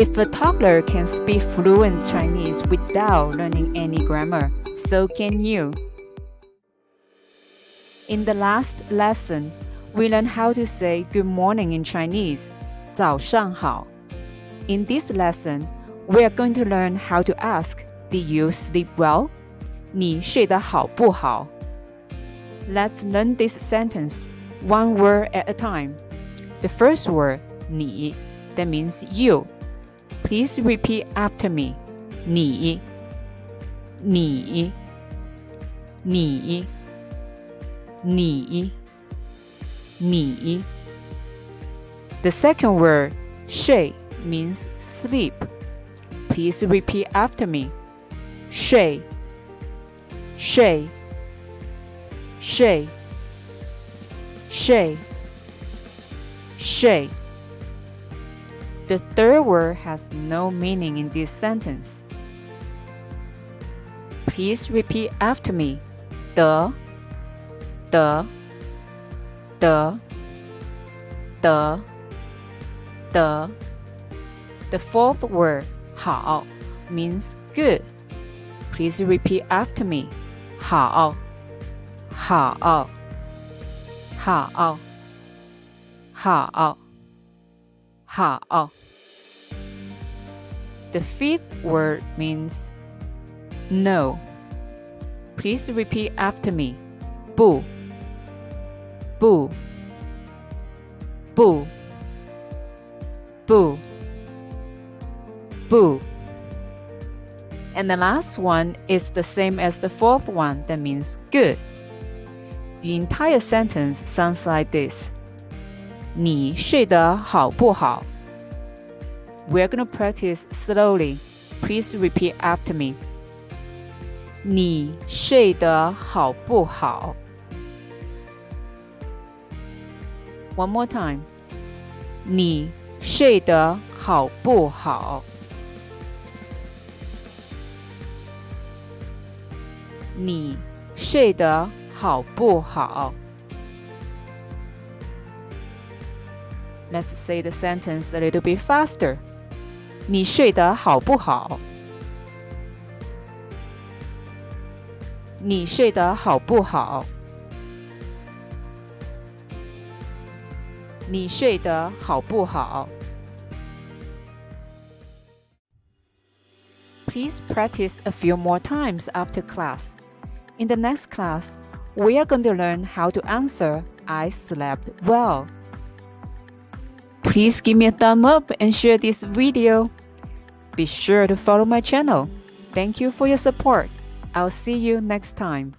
If a toddler can speak fluent Chinese without learning any grammar, so can you. In the last lesson, we learned how to say good morning in Chinese, 早上好. In this lesson, we are going to learn how to ask, did you sleep well? 你睡得好不好? Let's learn this sentence, one word at a time. The first word, 你, that means you. Please repeat after me. 你 你 你 你 你 The second word, 睡, means sleep. Please repeat after me. 睡睡睡睡睡 The third word has no meaning in this sentence. Please repeat after me. 的 The fourth word, 好 means good. Please repeat after me. 好好好好 The fifth word means no. Please repeat after me. 不不不不不 And the last one is the same as the fourth one, that means good. The entire sentence sounds like this. 你睡得好不好? We're going to practice slowly. Please repeat after me. 你睡得好不好? One more time. 你睡得好不好? 你睡得好不好? Let's say the sentence a little bit faster. 你睡得好不好? 你睡得好不好? 你睡得好不好? Please practice a few more times after class. In the next class, we are going to learn how to answer I slept well. Please give me a thumb up and share this video. Be sure to follow my channel. Thank you for your support. I'll see you next time.